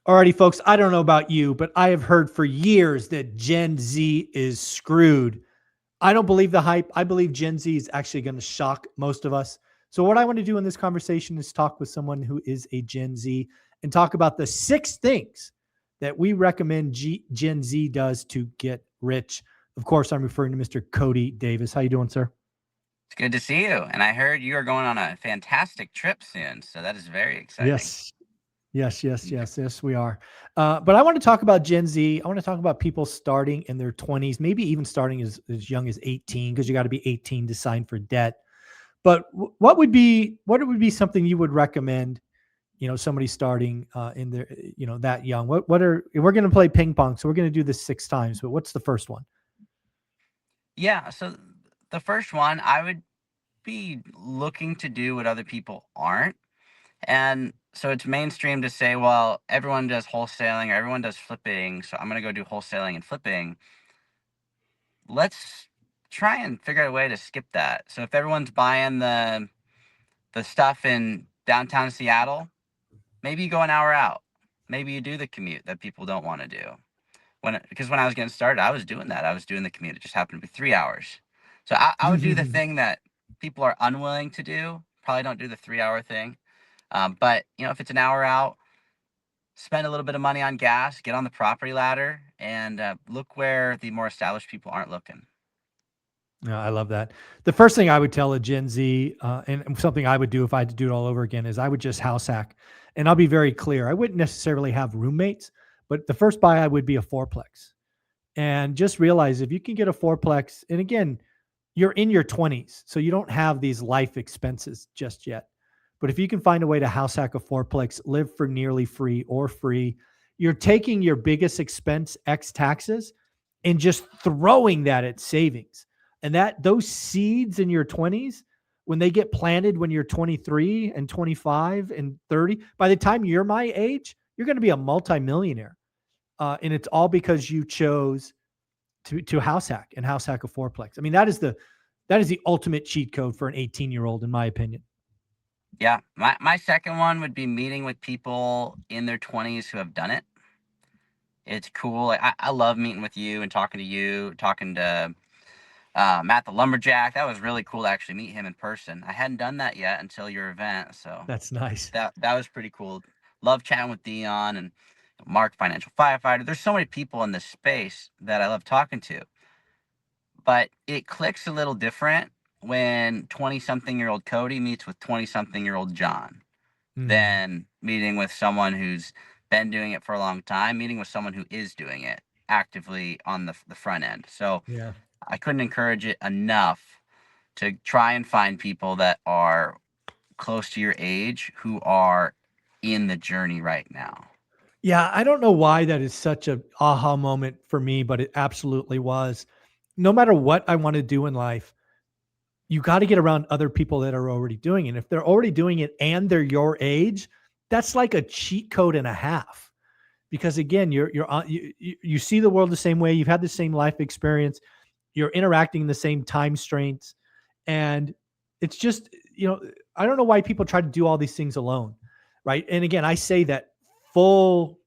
Alrighty, folks, I don't know about you, but I have heard for years that Gen Z is screwed. I don't believe the hype. I believe Gen Z is actually going to shock most of us. So, what I want to do in this conversation is talk with someone who is a Gen Z and talk about the 6 things that we recommend Gen Z does to get rich. Of course, I'm referring to Mr. Cody Davis. How you doing, sir? It's good to see you. And I heard you are going on a fantastic trip soon. So that is very exciting. Yes. Yes, we are. But I want to talk about Gen Z. I want to talk about people starting in their 20s, maybe even starting as young as 18, because you got to be 18 to sign for debt. But what would be something you would recommend, somebody starting in their, that young? We're going to play ping pong, so we're going to do this 6 times, but what's the first one? Yeah. So the first one, I would be looking to do what other people aren't. And so it's mainstream to say, well, everyone does wholesaling or everyone does flipping. So I'm going to go do wholesaling and flipping. Let's try and figure out a way to skip that. So if everyone's buying the stuff in downtown Seattle, maybe you go an hour out. Maybe you do the commute that people don't want to do. Because when I was getting started, I was doing that. I was doing the commute. It just happened to be 3 hours. So I would do the thing that people are unwilling to do. Probably don't do the 3 hour thing. But if it's an hour out, spend a little bit of money on gas, get on the property ladder, and look where the more established people aren't looking. Yeah, I love that. The first thing I would tell a Gen Z, and something I would do if I had to do it all over again, is I would just house hack. And I'll be very clear. I wouldn't necessarily have roommates, but the first buy I would be a fourplex. And just realize if you can get a fourplex, and again, you're in your 20s, so you don't have these life expenses just yet. But if you can find a way to house hack a fourplex, live for nearly free or free, you're taking your biggest expense, X taxes, and just throwing that at savings. And that those seeds in your 20s, when they get planted when you're 23 and 25 and 30, by the time you're my age, you're going to be a multimillionaire. And it's all because you chose to house hack and house hack a fourplex. I mean, that is the ultimate cheat code for an 18-year-old, in my opinion. Yeah, my second one would be meeting with people in their 20s who have done it. It's cool. I love meeting with you and talking to you, talking to Matt the Lumberjack. That was really cool to actually meet him in person. I hadn't done that yet until your event, so That's nice. that was pretty cool. Love chatting with Dion and Mark, financial firefighter. There's so many people in this space that I love talking to, but it clicks a little different when 20-something-year-old Cody meets with 20-something-year-old John Mm. than meeting with someone who's been doing it for a long time, meeting with someone who is doing it actively on the front end. So Yeah. I couldn't encourage it enough to try and find people that are close to your age who are in the journey right now. Yeah, I don't know why that is such a aha moment for me, but it absolutely was. No matter what I want to do in life, you got to get around other people that are already doing it. If they're already doing it and they're your age, that's like a cheat code and a half. Because again, you see the world the same way. You've had the same life experience. You're interacting in the same time strains, and it's just I don't know why people try to do all these things alone, right? And again, I say that full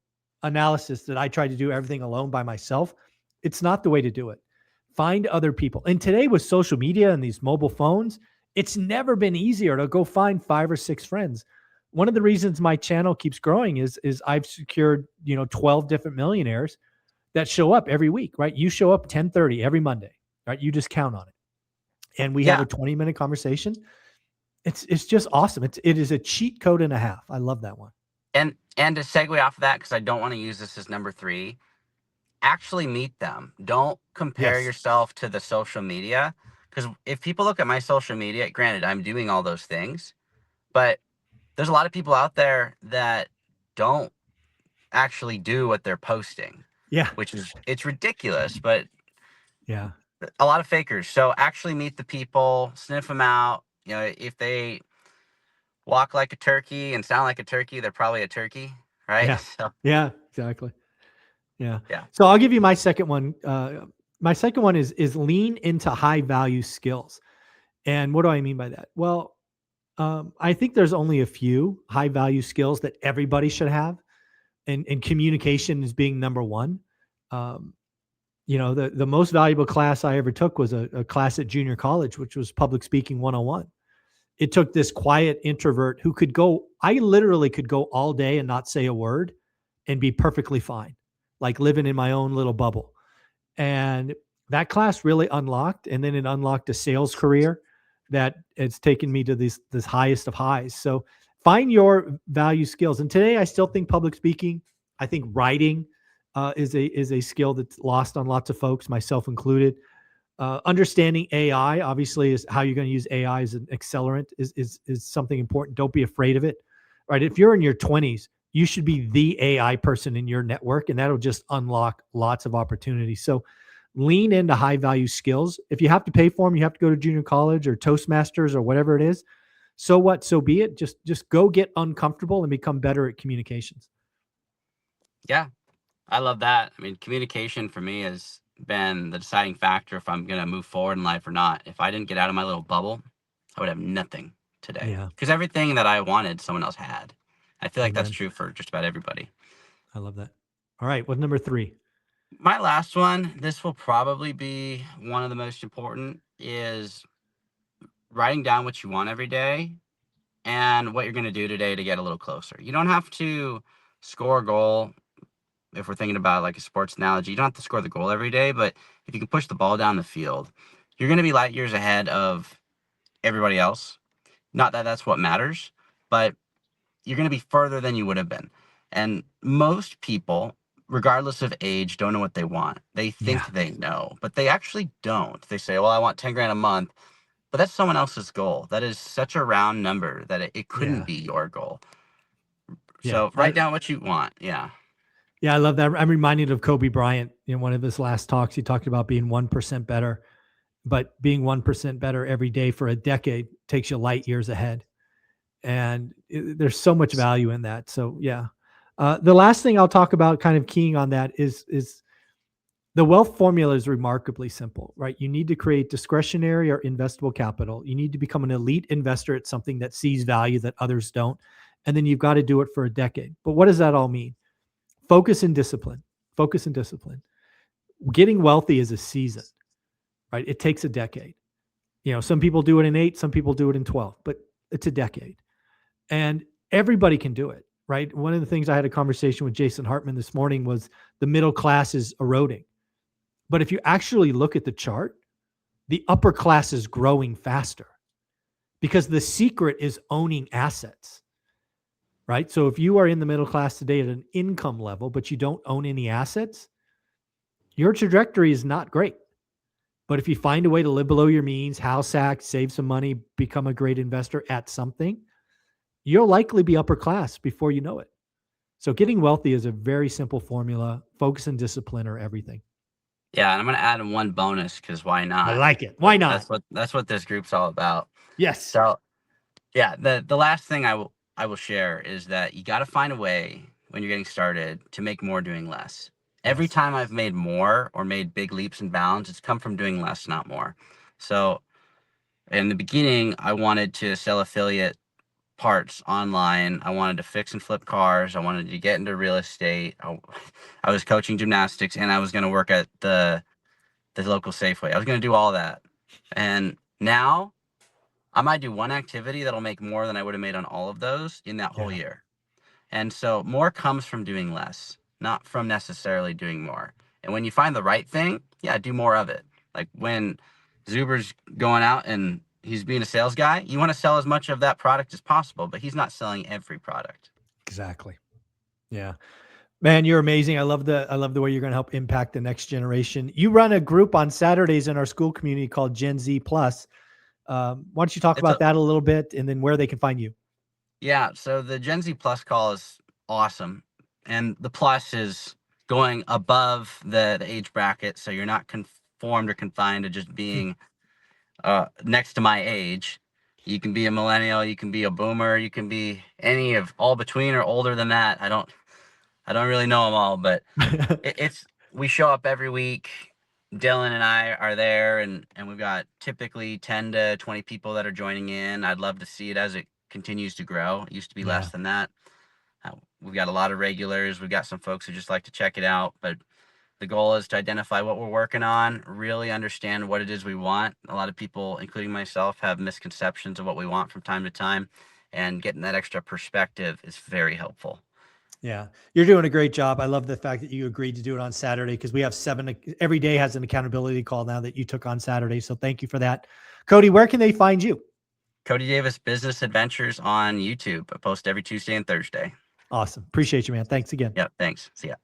analysis that I try to do everything alone by myself. It's not the way to do it. Find other people. And today with social media and these mobile phones, it's never been easier to go find 5 or 6 friends. One of the reasons my channel keeps growing is I've secured 12 different millionaires that show up every week, right? You show up 10:30 every Monday, right? You just count on it, and we have Yeah, a 20-minute conversation. It's just awesome. It is a cheat code and a half. I love that one. and to segue off of that, because I don't want to use this as number three, actually meet them. Don't compare Yes. yourself to the social media. Because if people look at my social media, granted, I'm doing all those things, but there's a lot of people out there that don't actually do what they're posting, Yeah. which is it's ridiculous, but Yeah. a lot of fakers. So actually meet the people, sniff them out. If they walk like a turkey and sound like a turkey, they're probably a turkey, right? Yeah. So Yeah. Exactly. Yeah. yeah. So I'll give you my second one. My second one is lean into high value skills. And what do I mean by that? Well, I think there's only a few high value skills that everybody should have. and communication is being number one. Um, the most valuable class I ever took was a class at junior college, which was public speaking 101. It took this quiet introvert who I literally could go all day and not say a word and be perfectly fine, like living in my own little bubble. And that class really unlocked, and then it unlocked a sales career that it's taken me to this highest of highs. So find your value skills. And today I still think public speaking, I think writing is a skill that's lost on lots of folks, myself included. Understanding AI, obviously, is how you're going to use AI as an accelerant is something important. Don't be afraid of it, right? If you're in your 20s, you should be the AI person in your network, and that'll just unlock lots of opportunities. So lean into high value skills. If you have to pay for them, you have to go to junior college or Toastmasters or whatever it is. So what? So be it. Just go get uncomfortable and become better at communications. Yeah, I love that. I mean, communication for me has been the deciding factor if I'm going to move forward in life or not. If I didn't get out of my little bubble, I would have nothing today, Yeah. because everything that I wanted, someone else had. I feel like that's Amen. true for just about everybody. I love that. All right. What's number 3? My last one, this will probably be one of the most important, is writing down what you want every day and what you're going to do today to get a little closer. You don't have to score a goal. If we're thinking about like a sports analogy, you don't have to score the goal every day, but if you can push the ball down the field, you're going to be light years ahead of everybody else. Not that that's what matters, but you're going to be further than you would have been. And most people, regardless of age, don't know what they want. They think Yeah. they know, but they actually don't. They say, well, I want 10 grand a month, but that's someone else's goal. That is such a round number that it couldn't Yeah. be your goal. Yeah. So write down what you want. Yeah. Yeah, I love that. I'm reminded of Kobe Bryant in one of his last talks. He talked about being 1% better, but being 1% better every day for a decade takes you light years ahead. And there's so much value in that. So yeah. The last thing I'll talk about, kind of keying on that, is the wealth formula is remarkably simple, right? You need to create discretionary or investable capital. You need to become an elite investor at something that sees value that others don't. And then you've got to do it for a decade. But what does that all mean? Focus and discipline. Focus and discipline. Getting wealthy is a season, right? It takes a decade. Some people do it in 8, some people do it in 12, but it's a decade. And everybody can do it, right? One of the things I had a conversation with Jason Hartman this morning was the middle class is eroding. But if you actually look at the chart, the upper class is growing faster because the secret is owning assets, right? So if you are in the middle class today at an income level, but you don't own any assets, your trajectory is not great. But if you find a way to live below your means, house hack, save some money, become a great investor at something, you'll likely be upper class before you know it. So getting wealthy is a very simple formula. Focus and discipline are everything. Yeah, and I'm going to add in one bonus, because why I not? like it. Why not? That's what this group's all about. Yes. So yeah, the last thing I will share is that you got to find a way when you're getting started to make more doing less. Every Yes. time I've made more or made big leaps and bounds, it's come from doing less, not more. So in the beginning, I wanted to sell affiliate parts online. I wanted to fix and flip cars. I wanted to get into real estate. I was coaching gymnastics, and I was going to work at the local Safeway. I was going to do all that. And now I might do one activity that'll make more than I would have made on all of those in that whole Yeah. year. And so more comes from doing less, not from necessarily doing more. And when you find the right thing, yeah, do more of it. Like when Zuber's going out and he's being a sales guy, you want to sell as much of that product as possible, but he's not selling every product. Exactly. Yeah. Man, you're amazing. I love the way you're going to help impact the next generation. You run a group on Saturdays in our school community called Gen Z Plus. Why don't you talk It's about a that a little bit, and then where they can find you? Yeah, so the Gen Z Plus call is awesome. And the plus is going above the age bracket, so you're not conformed or confined to just being next to my age. You can be a millennial, you can be a boomer, you can be any of all between or older than that. I don't really know them all, but it's we show up every week. Dylan and I are there, and we've got typically 10 to 20 people that are joining in. I'd love to see it as it continues to grow. It used to be less Yeah. than that. We've got a lot of regulars. We've got some folks who just like to check it out, but the goal is to identify what we're working on, really understand what it is we want. A lot of people, including myself, have misconceptions of what we want from time to time, and getting that extra perspective is very helpful. Yeah, you're doing a great job. I love the fact that you agreed to do it on Saturday, because we have every day has an accountability call now that you took on Saturday. So thank you for that. Cody, where can they find you? Cody Davis Business Adventures on YouTube. I post every Tuesday and Thursday. Awesome. Appreciate you, man. Thanks again. Yep. Thanks. See ya.